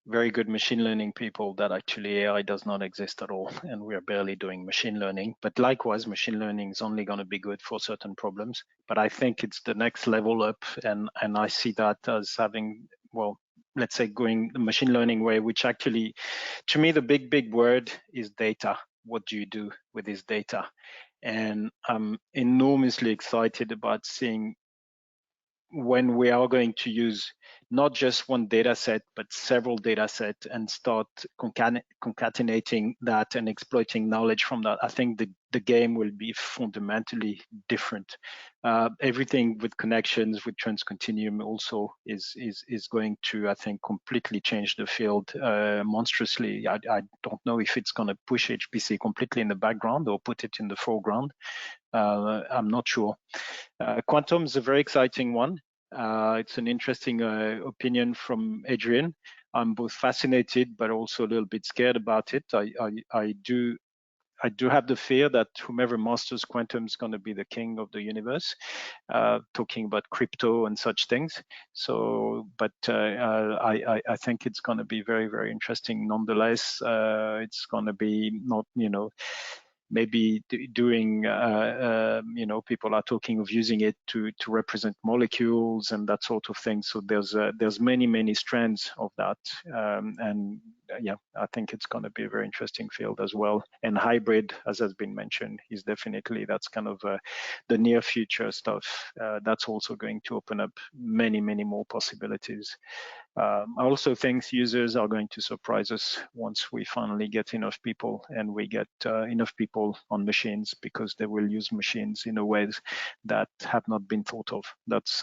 very good machine learning people that actually AI does not exist at all, and we're barely doing machine learning. But likewise, machine learning is only going to be good for certain problems. But I think it's the next level up, and I see that as having, well, let's say going the machine learning way, which actually, to me, the big word is data. What do you do with this data? And I'm enormously excited about seeing when we are going to use not just one data set, but several data sets and start concatenating that and exploiting knowledge from that. I think the game will be fundamentally different. Everything with connections, with Continuum also is going to, I think, completely change the field monstrously. I don't know if it's going to push HPC completely in the background or put it in the foreground. I'm not sure. Quantum is a very exciting one. It's an interesting opinion from Adrian. I'm both fascinated but also a little bit scared about it. I do have the fear that whomever masters quantum is going to be the king of the universe, talking about crypto and such things. So, but I think it's going to be very, very interesting nonetheless. It's going to be not, maybe doing, people are talking of using it to represent molecules and that sort of thing. So there's many strands of that, and yeah, I think it's going to be a very interesting field as well. And hybrid, as has been mentioned, is definitely, that's kind of the near future stuff. That's also going to open up many more possibilities. I also think users are going to surprise us once we finally get enough people, and we get enough people on machines, because they will use machines in a ways that have not been thought of. That's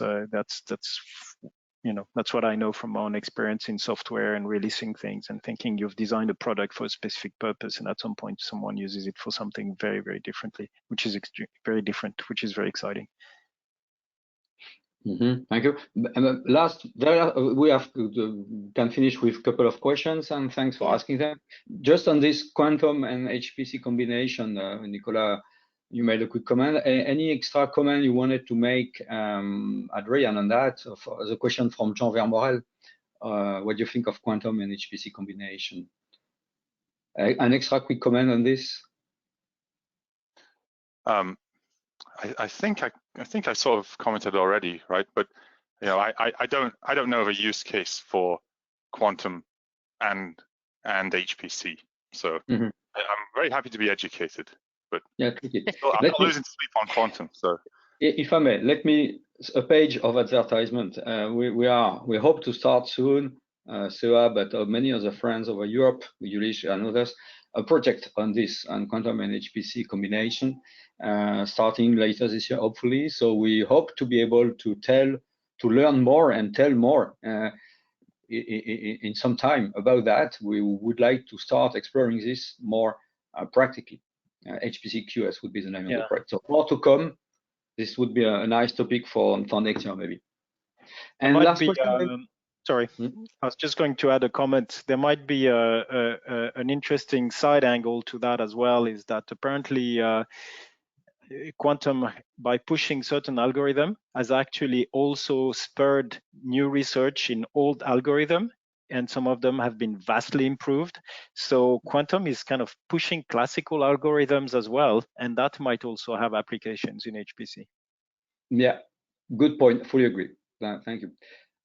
what I know from my own experience in software and releasing things and thinking you've designed a product for a specific purpose, and at some point someone uses it for something very differently, which is very different, which is very exciting. Thank you. Last, we can finish with a couple of questions, and thanks for asking them. Just on this quantum and HPC combination, Nicolas, you made a quick comment. Any extra comment you wanted to make, Adrian, on that? The question from Jean Vermorel. What do you think of quantum and HPC combination? An extra quick comment on this? I think I sort of commented already, right? But I don't know of a use case for quantum and HPC. So I'm very happy to be educated. But yeah, I'm not losing sleep on quantum. So if I may, let me a page of advertisement. We hope to start soon, SEA, but many other friends over Europe, Julish and others, a project on this, on quantum and HPC combination, starting later this year, hopefully. So we hope to be able to learn more and tell more in some time about that. We would like to start exploring this more practically. HPC QS would be the name of the project. So more to come. This would be a nice topic for next year, maybe. And last question. Sorry, I was just going to add a comment. There might be an interesting side angle to that as well, is that apparently quantum, by pushing certain algorithm, has actually also spurred new research in old algorithm, and some of them have been vastly improved. So quantum is kind of pushing classical algorithms as well, and that might also have applications in HPC. Yeah, good point. Fully agree. Thank you.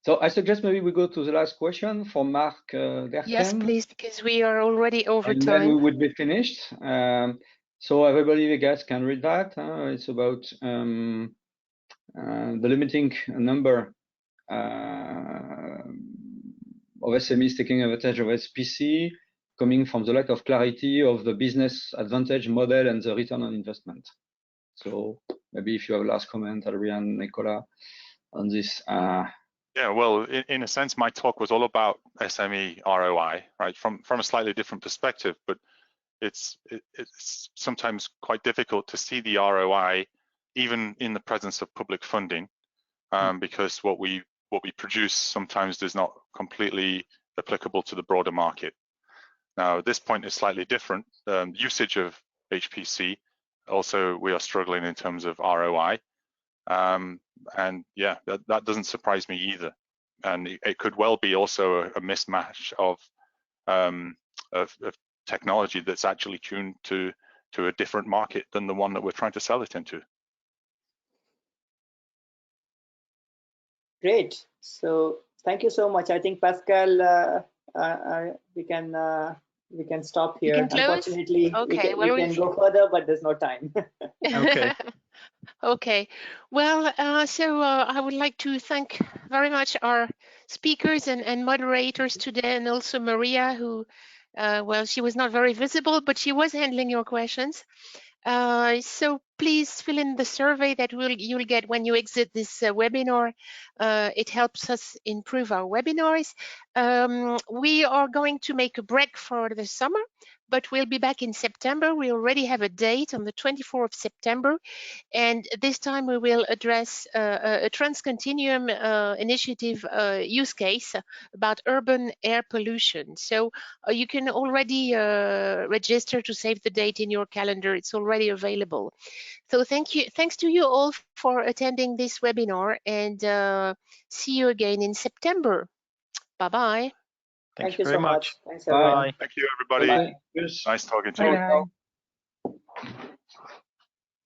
So I suggest maybe we go to the last question from Mark Derken. Yes, please, because we are already over and time. Then we would be finished. So everybody, I guess, can read that. It's about the limiting number of SMEs taking advantage of HPC, coming from the lack of clarity of the business advantage model and the return on investment. So maybe if you have a last comment, Adrian, Nicolas, on this. Yeah, well, in a sense, my talk was all about SME ROI, right? From a slightly different perspective, but it's sometimes quite difficult to see the ROI even in the presence of public funding, because what we produce sometimes is not completely applicable to the broader market. Now, this point is slightly different. Usage of HPC, also we are struggling in terms of ROI. And yeah, that doesn't surprise me either. And it could well be also a mismatch of technology that's actually tuned to a different market than the one that we're trying to sell it into. Great. So thank you so much. I think Pascal, we can we can stop You here. can close? Unfortunately, Okay, we can go further, but there's no time. Okay. Okay. Well, I would like to thank very much our speakers and moderators today, and also Maria, who, well, she was not very visible, but she was handling your questions. So please fill in the survey that you'll get when you exit this webinar. It helps us improve our webinars. We are going to make a break for the summer, but we'll be back in September. We already have a date on the 24th of September. And this time we will address a Continuum initiative use case about urban air pollution. So you can already register to save the date in your calendar. It's already available. So thanks to you all for attending this webinar, and see you again in September. Bye-bye. Thank you you very so much. much. Thanks, Bye. everyone. Bye. Thank you, everybody. Bye. Cheers. Nice talking to Bye you. bye.